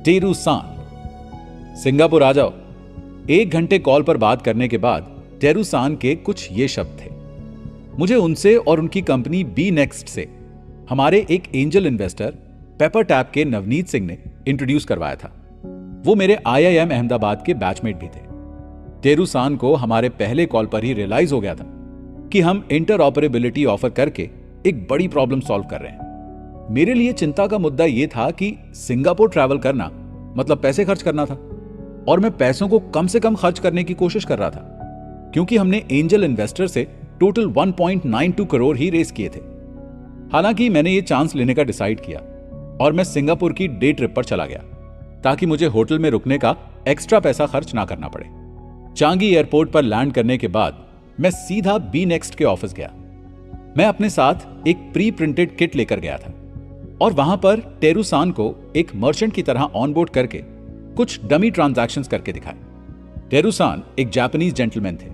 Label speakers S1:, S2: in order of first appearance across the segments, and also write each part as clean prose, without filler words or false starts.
S1: टेरू सान, सिंगापुर आ जाओ। 1 घंटे कॉल पर बात करने के बाद टेरू सान के कुछ ये शब्द थे। मुझे उनसे और उनकी कंपनी बी नेक्स्ट से हमारे एक एंजल इन्वेस्टर पेपर टैप के नवनीत सिंह ने इंट्रोड्यूस करवाया था। वो मेरे IIM अहमदाबाद के बैचमेट भी थे। टेरू सान को हमारे पहले कॉल पर ही रियलाइज हो गया था कि हम इंटरऑपरेबिलिटी ऑफर करके एक बड़ी प्रॉब्लम सॉल्व कर रहे हैं। मेरे लिए चिंता का मुद्दा यह था कि सिंगापुर ट्रैवल करना मतलब पैसे खर्च करना था, और मैं पैसों को कम से कम खर्च करने की कोशिश कर रहा था, क्योंकि हमने एंजल इन्वेस्टर से टोटल 1.92 करोड़ ही रेस किए थे। हालांकि मैंने ये चांस लेने का डिसाइड किया और मैं सिंगापुर की डे ट्रिप पर चला गया ताकि मुझे होटल में रुकने का एक्स्ट्रा पैसा खर्च ना करना पड़े। चांगी एयरपोर्ट पर लैंड करने के बाद मैं सीधा बी नेक्स्ट के ऑफिस गया। मैं अपने साथ एक प्री प्रिंटेड किट लेकर गया था और वहां पर टेरू सान को एक मर्चेंट की तरह ऑनबोर्ड करके कुछ डमी ट्रांजैक्शंस करके दिखाए। टेरू सान एक जापानीज जेंटलमैन थे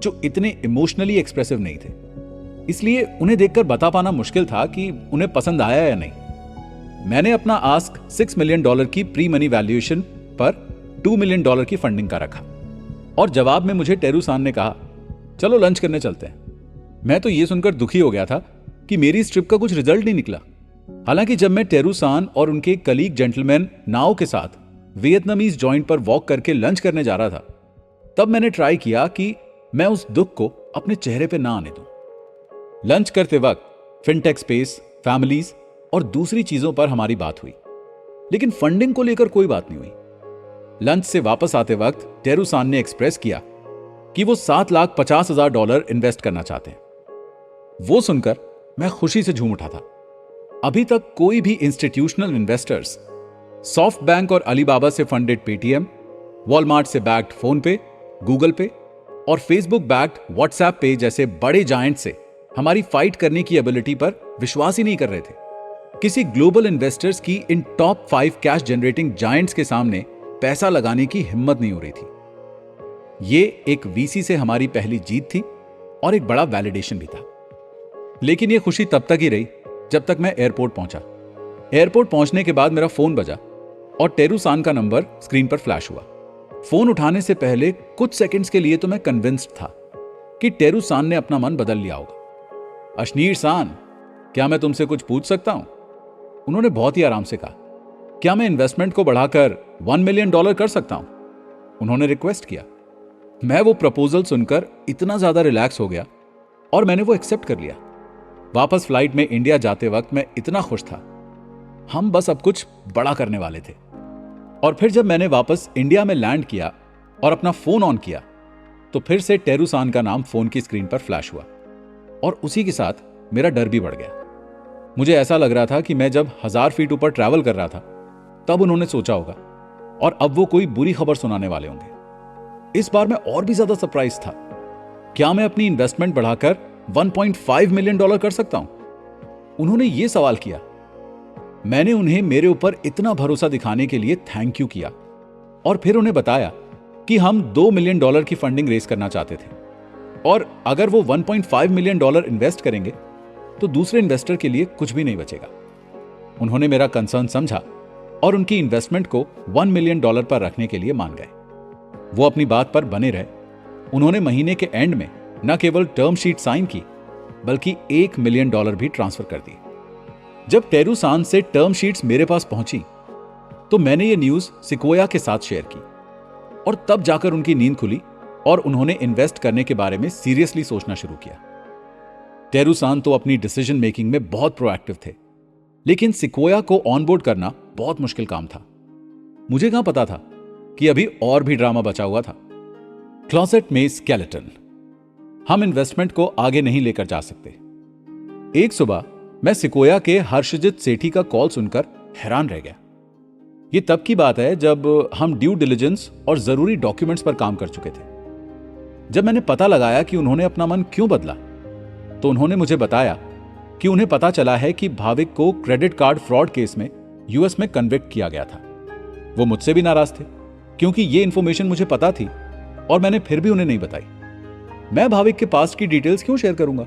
S1: जो इतने इमोशनली एक्सप्रेसिव नहीं थे, इसलिए उन्हें देखकर बता पाना मुश्किल था कि उन्हें पसंद आया या नहीं। मैंने अपना आस्क $6 मिलियन की प्री मनी वैल्यूएशन पर $2 मिलियन की फंडिंग का रखा और जवाब में मुझे टेरू सान ने कहा, चलो लंच करने चलते हैं। मैं तो ये सुनकर दुखी हो गया था कि मेरी इस ट्रिप का कुछ रिजल्ट नहीं निकला। हालांकि जब मैं टेरू सान और उनके कलीग जेंटलमैन नाओ के साथ वियतनामीज जॉइंट पर वॉक करके लंच करने जा रहा था, तब मैंने ट्राई किया कि मैं उस दुख को अपने चेहरे पे ना आने दूं। लंच करते वक्त फिनटेक स्पेस, फैमिलीज और दूसरी चीजों पर हमारी बात हुई, लेकिन फंडिंग को लेकर कोई बात नहीं हुई। लंच से वापस आते वक्त टेरू सान ने एक्सप्रेस किया कि वो $7,50,000 इन्वेस्ट करना चाहते हैं। वो सुनकर मैं खुशी से झूम उठा था। अभी तक कोई भी इंस्टीट्यूशनल इन्वेस्टर्स सॉफ्ट बैंक और अलीबाबा से फंडेड पेटीएम, वॉलमार्ट से बैक्ड फोन पे, गूगल पे और फेसबुक बैक्ड व्हाट्सएप पे जैसे बड़े जायंट से हमारी फाइट करने की एबिलिटी पर विश्वास ही नहीं कर रहे थे। किसी ग्लोबल इन्वेस्टर्स की इन टॉप 5 कैश जनरेटिंग जायंट्स के सामने पैसा लगाने की हिम्मत नहीं हो रही थी। ये एक वीसी से हमारी पहली जीत थी और एक बड़ा वैलिडेशन भी था। लेकिन यह खुशी तब तक ही रही जब तक मैं एयरपोर्ट पहुंचा। एयरपोर्ट पहुंचने के बाद मेरा फोन बजा और टेरू सान का नंबर स्क्रीन पर फ्लैश हुआ। फोन उठाने से पहले कुछ सेकंड्स के लिए तो मैं कन्विंस्ड था कि टेरू सान ने अपना मन बदल लिया होगा। अशनीर सान, क्या मैं तुमसे कुछ पूछ सकता हूं? उन्होंने बहुत ही आराम से कहा, क्या मैं इन्वेस्टमेंट को बढ़ाकर $1 मिलियन कर सकता हूं? उन्होंने रिक्वेस्ट किया। मैं वो प्रपोजल सुनकर इतना ज्यादा रिलैक्स हो गया और मैंने वो एक्सेप्ट कर लिया। वापस फ्लाइट में इंडिया जाते वक्त मैं इतना खुश था। हम बस अब कुछ बड़ा करने वाले थे। और फिर जब मैंने वापस इंडिया में लैंड किया और अपना फोन ऑन किया तो फिर से टेरू सान का नाम फोन की स्क्रीन पर फ्लैश हुआ और उसी के साथ मेरा डर भी बढ़ गया। मुझे ऐसा लग रहा था कि मैं जब 1000 फीट ऊपर ट्रैवल कर रहा था तब उन्होंने सोचा होगा और अब वो कोई बुरी खबर सुनाने वाले होंगे। इस बार मैं और भी ज्यादा सरप्राइज था। क्या मैं अपनी इन्वेस्टमेंट बढ़ाकर $1.5 मिलियन कर सकता हूं? उन्होंने ये सवाल किया। मैंने उन्हें मेरे ऊपर इतना भरोसा दिखाने के लिए थैंक यू किया और फिर उन्हें बताया कि हम $2 मिलियन की फंडिंग रेस करना चाहते थे और अगर वो $1.5 मिलियन इन्वेस्ट करेंगे तो दूसरे इन्वेस्टर के लिए कुछ भी नहीं बचेगा। उन्होंने मेरा कंसर्न समझा और उनकी इन्वेस्टमेंट को $1 मिलियन पर रखने के लिए मान गए। वो अपनी बात पर बने रहे। उन्होंने महीने के एंड में न केवल टर्म शीट साइन की बल्कि $1 मिलियन भी ट्रांसफर कर दिए। जब टेरू सान से टर्म शीट्स मेरे पास पहुंची तो मैंने ये न्यूज सिक्वोया के साथ शेयर की और तब जाकर उनकी नींद खुली और उन्होंने इन्वेस्ट करने के बारे में सीरियसली सोचना शुरू किया। टेरू सान तो अपनी डिसीजन मेकिंग में बहुत प्रोएक्टिव थे, लेकिन सिक्वोया को ऑनबोर्ड करना बहुत मुश्किल काम था। मुझे कहां पता था कि अभी और भी ड्रामा बचा हुआ था। क्लोसेट में स्केलेटन। हम इन्वेस्टमेंट को आगे नहीं लेकर जा सकते। एक सुबह मैं सिक्वोया के हर्षजित सेठी का कॉल सुनकर हैरान रह गया। यह तब की बात है जब हम ड्यू डिलिजेंस और जरूरी डॉक्यूमेंट्स पर काम कर चुके थे। जब मैंने पता लगाया कि उन्होंने अपना मन क्यों बदला तो उन्होंने मुझे बताया कि उन्हें पता चला है कि भाविक को क्रेडिट कार्ड फ्रॉड केस में यूएस में कन्विक्ट किया गया था। वो मुझसे भी नाराज थे क्योंकि ये इंफॉर्मेशन मुझे पता थी और मैंने फिर भी उन्हें नहीं बताई। मैं भाविक के पास्ट की डिटेल्स क्यों शेयर करूंगा?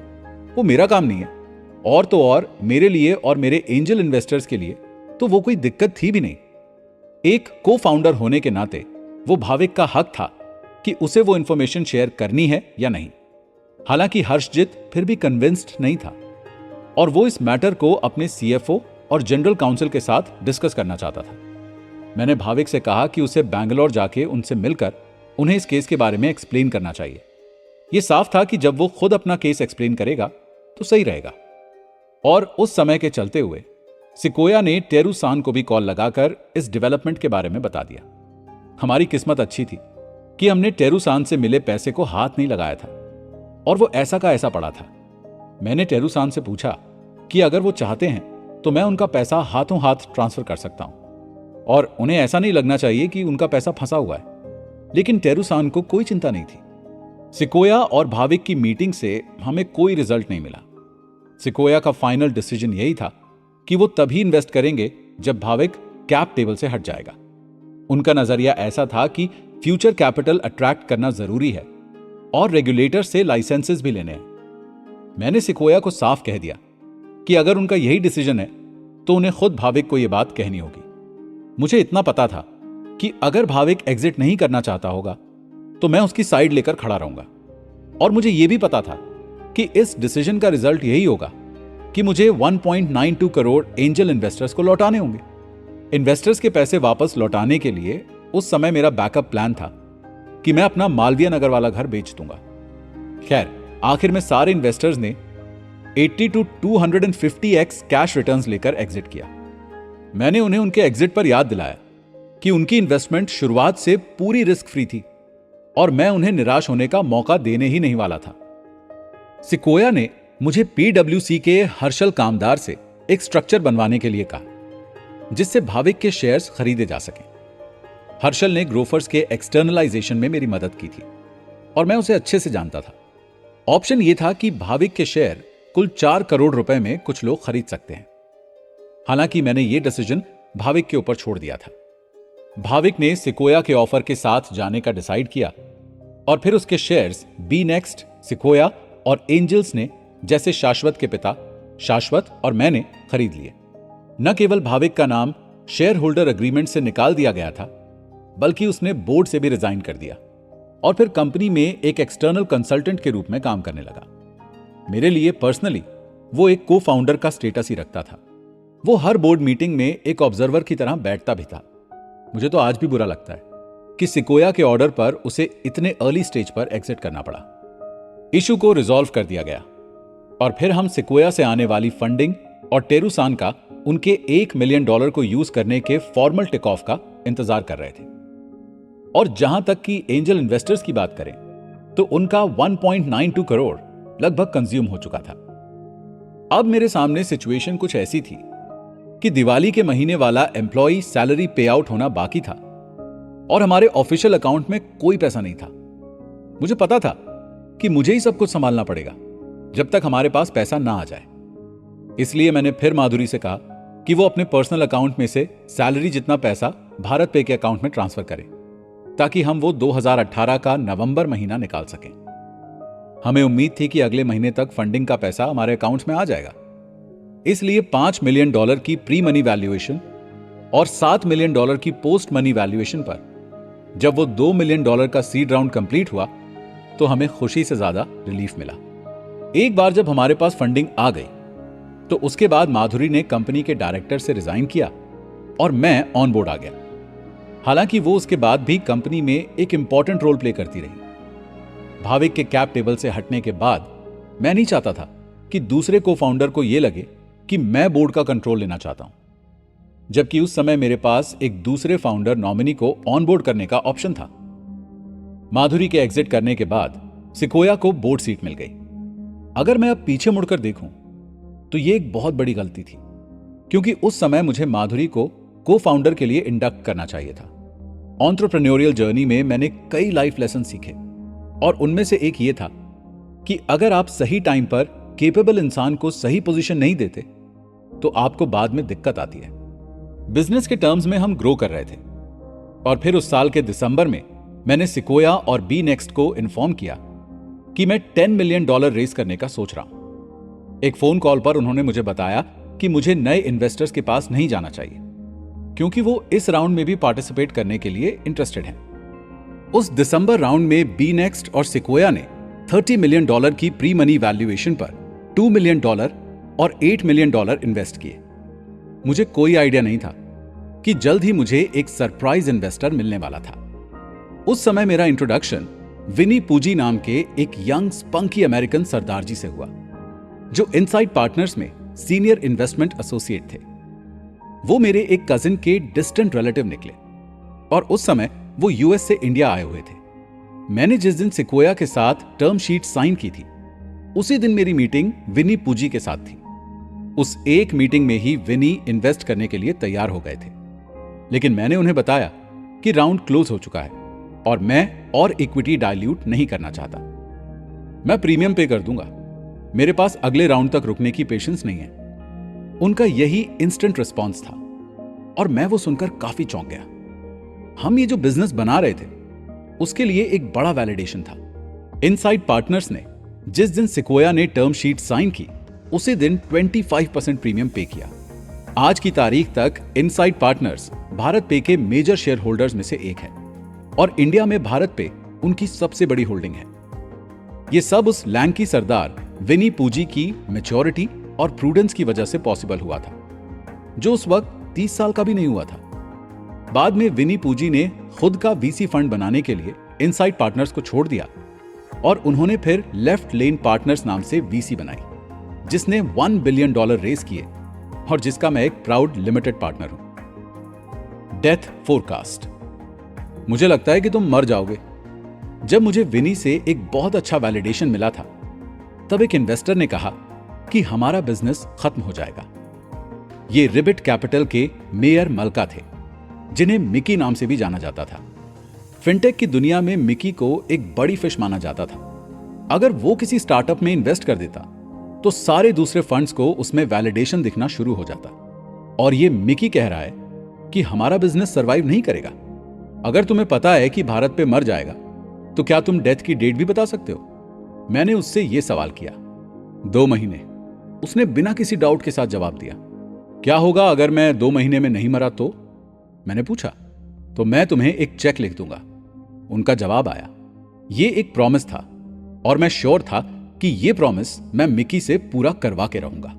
S1: वो मेरा काम नहीं है। और तो और मेरे लिए और मेरे एंजल इन्वेस्टर्स के लिए तो वो कोई दिक्कत थी भी नहीं। एक को फाउंडर होने के नाते वो भाविक का हक था कि उसे वो इंफॉर्मेशन शेयर करनी है या नहीं। हालांकि हर्षजित फिर भी कन्विंस्ड नहीं था और वो इस मैटर को अपने सीएफओ और जनरल काउंसिल के साथ डिस्कस करना चाहता था। मैंने भाविक से कहा कि उसे बैंगलोर जाके उनसे मिलकर उन्हें इस केस के बारे में एक्सप्लेन करना चाहिए। यह साफ था कि जब वो खुद अपना केस एक्सप्लेन करेगा तो सही रहेगा। और उस समय के चलते हुए सिकोया ने टेरू सान को भी कॉल लगाकर इस डेवलपमेंट के बारे में बता दिया। हमारी किस्मत अच्छी थी कि हमने टेरू सान से मिले पैसे को हाथ नहीं लगाया था और वो ऐसा का ऐसा पड़ा था। मैंने टेरू सान से पूछा कि अगर वो चाहते हैं तो मैं उनका पैसा हाथों हाथ ट्रांसफर कर सकता हूं और उन्हें ऐसा नहीं लगना चाहिए कि उनका पैसा फंसा हुआ है। लेकिन टेरू सान को कोई चिंता नहीं थी। सिकोया और भाविक की मीटिंग से हमें कोई रिजल्ट नहीं मिला। सिकोया का फाइनल डिसीजन यही था कि वो तभी इन्वेस्ट करेंगे जब भाविक कैप टेबल से हट जाएगा। उनका नजरिया ऐसा था कि फ्यूचर कैपिटल अट्रैक्ट करना जरूरी है और रेगुलेटर से लाइसेंसेस भी लेने हैं। मैंने सिकोया को साफ कह दिया कि अगर उनका यही डिसीजन है तो उन्हें खुद भाविक को यह बात कहनी होगी। मुझे इतना पता था कि अगर भाविक एग्जिट नहीं करना चाहता होगा तो मैं उसकी साइड लेकर खड़ा रहूंगा और मुझे यह भी पता था कि इस डिसीजन का रिजल्ट यही होगा कि मुझे 1.92 करोड़ एंजल इन्वेस्टर्स को लौटाने होंगे। इन्वेस्टर्स के पैसे वापस लौटाने के लिए उस समय मेरा बैकअप प्लान था कि मैं अपना मालवीय नगर वाला घर बेच दूंगा। खैर, आखिर में सारे इन्वेस्टर्स ने 80 to 250x कैश रिटर्न्स लेकर एग्जिट किया। मैंने उन्हें उनके एग्जिट पर याद दिलाया कि उनकी इन्वेस्टमेंट शुरुआत से पूरी रिस्क फ्री थी और मैं उन्हें निराश होने का मौका देने ही नहीं वाला था। सिकोया ने मुझे पीडब्ल्यूसी के हर्षल कामदार से एक स्ट्रक्चर बनवाने के लिए कहा जिससे भाविक के शेयर्स खरीदे जा सकें। हर्षल ने ग्रोफर्स के एक्सटर्नलाइजेशन में मेरी मदद की थी और मैं उसे अच्छे से जानता था। ऑप्शन यह था कि भाविक के शेयर कुल 4 करोड़ रुपए में कुछ लोग खरीद सकते हैं। हालांकि मैंने यह डिसीजन भाविक के ऊपर छोड़ दिया था। भाविक ने सिकोया के ऑफर के साथ जाने का डिसाइड किया और फिर उसके शेयर्स बी नेक्स्ट, सिकोया और एंजल्स ने जैसे शाश्वत के पिता शाश्वत और मैंने खरीद लिए। न केवल भाविक का नाम शेयर होल्डर एग्रीमेंट से निकाल दिया गया था बल्कि उसने बोर्ड से भी रिजाइन कर दिया और फिर कंपनी में एक एक्सटर्नल कंसल्टेंट के रूप में काम करने लगा। मेरे लिए पर्सनली वो एक को फाउंडर का स्टेटस ही रखता था। वो हर बोर्ड मीटिंग में एक ऑब्जर्वर की तरह बैठता भी था। मुझे तो आज भी बुरा लगता है कि सिकोया के ऑर्डर पर उसे इतने अर्ली स्टेज पर एग्जिट करना पड़ा। इशू को रिजॉल्व कर दिया गया और फिर हम सिकोया से आने वाली फंडिंग और टेरू सान का उनके $1 मिलियन को यूज करने के फॉर्मल टेक ऑफ का इंतजार कर रहे थे। और जहां तक कि एंजल इन्वेस्टर्स की बात करें तो उनका 1.92 करोड़ लगभग कंज्यूम हो चुका था। अब मेरे सामने सिचुएशन कुछ ऐसी थी कि दिवाली के महीने वाला एम्प्लॉई सैलरी पे आउट होना बाकी था और हमारे ऑफिशियल अकाउंट में कोई पैसा नहीं था। मुझे पता था कि मुझे ही सब कुछ संभालना पड़ेगा जब तक हमारे पास पैसा ना आ जाए। इसलिए मैंने फिर माधुरी से कहा कि वो अपने पर्सनल अकाउंट में से सैलरी जितना पैसा भारत पे के अकाउंट में ट्रांसफर करें ताकि हम वो 2018 का नवंबर महीना निकाल सकें। हमें उम्मीद थी कि अगले महीने तक फंडिंग का पैसा हमारे अकाउंट्स में आ जाएगा। इसलिए $5 मिलियन की प्री मनी वैल्यूएशन और $7 मिलियन की पोस्ट मनी वैल्यूएशन पर जब वो $2 मिलियन का सीड राउंड कंप्लीट हुआ तो हमें खुशी से ज्यादा रिलीफ मिला। एक बार जब हमारे पास फंडिंग आ गई तो उसके बाद माधुरी ने कंपनी के डायरेक्टर से रिजाइन किया और मैं ऑन बोर्ड आ गया। हालांकि वो उसके बाद भी कंपनी में एक इंपॉर्टेंट रोल प्ले करती रही। भाविक के कैप टेबल से हटने के बाद मैं नहीं चाहता था कि दूसरे को फाउंडर को यह लगे कि मैं बोर्ड का कंट्रोल लेना चाहता हूं, जबकि उस समय मेरे पास एक दूसरे फाउंडर नॉमिनी को ऑन बोर्ड करने का ऑप्शन था। माधुरी के एग्जिट करने के बाद सिकोया को बोर्ड सीट मिल गई। अगर मैं अब पीछे मुड़कर देखूं तो यह एक बहुत बड़ी गलती थी क्योंकि उस समय मुझे माधुरी को फाउंडर के लिए इंडक्ट करना चाहिए था। एंटरप्रेन्योरियल जर्नी में मैंने कई लाइफ लेसन सीखे और उनमें से एक ये था कि अगर आप सही टाइम पर केपेबल इंसान को सही पोजीशन नहीं देते तो आपको बाद में दिक्कत आती है। बिजनेस के टर्म्स में हम ग्रो कर रहे थे और फिर उस साल के दिसंबर में मैंने सिकोया और बी नेक्स्ट को इन्फॉर्म किया कि मैं $10 मिलियन रेज करने का सोच रहा हूं। एक फोन कॉल पर उन्होंने मुझे बताया कि मुझे नए इन्वेस्टर्स के पास नहीं जाना चाहिए क्योंकि वो इस राउंड में भी पार्टिसिपेट करने के लिए इंटरेस्टेड हैं। उस दिसंबर राउंड में बी नेक्स्ट और सिक्वोया ने $30 मिलियन की प्री मनी वैल्यूएशन पर $2 मिलियन और $8 मिलियन इन्वेस्ट किए। मुझे कोई आइडिया नहीं था कि जल्द ही मुझे एक सरप्राइज इन्वेस्टर मिलने वाला था। उस समय मेरा इंट्रोडक्शन विनी पूजी नाम के एक यंग स्पंकी अमेरिकन सरदार जी से हुआ, जो इनसाइड पार्टनर्स में सीनियर इन्वेस्टमेंट एसोसिएट थे। वो मेरे एक कजिन के डिस्टेंट रिलेटिव निकले और उस समय वो यूएस से इंडिया आए हुए थे। मैंने जिस दिन सिक्वोया के साथ टर्म शीट साइन की थी, उसी दिन मेरी मीटिंग विनी पूजी के साथ थी। उस एक मीटिंग में ही विनी इन्वेस्ट करने के लिए तैयार हो गए थे, लेकिन मैंने उन्हें बताया कि राउंड क्लोज हो चुका है और मैं और इक्विटी डाइल्यूट नहीं करना चाहता। मैं प्रीमियम पे कर दूंगा, मेरे पास अगले राउंड तक रुकने की पेशेंस नहीं है। उनका यही इंस्टेंट रिस्पॉन्स था और मैं वो सुनकर काफी चौंक गया। हम ये जो बिजनेस बना रहे थे उसके लिए एक बड़ा वैलिडेशन था। इनसाइड पार्टनर्स ने जिस दिन सिक्वोया ने टर्म शीट साइन की, उसी दिन 25% प्रीमियम पे किया। आज की तारीख तक इनसाइड पार्टनर्स भारत पे के मेजर शेयर होल्डर्स में से एक है और इंडिया में भारत पे उनकी सबसे बड़ी होल्डिंग है। ये सब उस लैंकी सरदार विनी पूजी की मैच्योरिटी और प्रूडेंस की वजह से पॉसिबल हुआ था, जो उस वक्त 30 साल का भी नहीं हुआ था। बाद में विनी पूजी ने खुद का वीसी फंड बनाने के लिए इनसाइड पार्टनर्स को छोड़ दिया और उन्होंने फिर लेफ्ट लेन पार्टनर्स नाम से वीसी बनाई, जिसने $1 बिलियन रेस किए और जिसका मैं एक प्राउड लिमिटेड पार्टनर हूं। Death forecast. मुझे लगता है कि तुम मर जाओगे। जब मुझे विनी से एक बहुत अच्छा वैलिडेशन मिला था, तब एक इन्वेस्टर ने कहा कि हमारा बिजनेस खत्म हो जाएगा। ये रिबिट कैपिटल के मेयर मल्का थे, जिन्हें मिकी नाम से भी जाना जाता था। फिनटेक की दुनिया में मिकी को एक बड़ी फिश माना जाता था। अगर वो किसी स्टार्टअप में इन्वेस्ट कर देता तो सारे दूसरे फंड्स को उसमें वैलिडेशन दिखना शुरू हो जाता। और ये मिकी कह रहा है कि हमारा बिजनेस सर्वाइव नहीं करेगा। अगर तुम्हें पता है कि भारत पे मर जाएगा, तो क्या तुम डेथ की डेट भी बता सकते हो? मैंने उससे यह सवाल किया। 2 महीने, उसने बिना किसी डाउट के साथ जवाब दिया। क्या होगा अगर मैं 2 महीने में नहीं मरा तो? मैंने पूछा। तो मैं तुम्हें एक चेक लिख दूंगा। उनका जवाब आया। ये एक प्रॉमिस था और मैं श्योर था कि ये प्रॉमिस मैं मिकी से पूरा करवा के रहूंगा।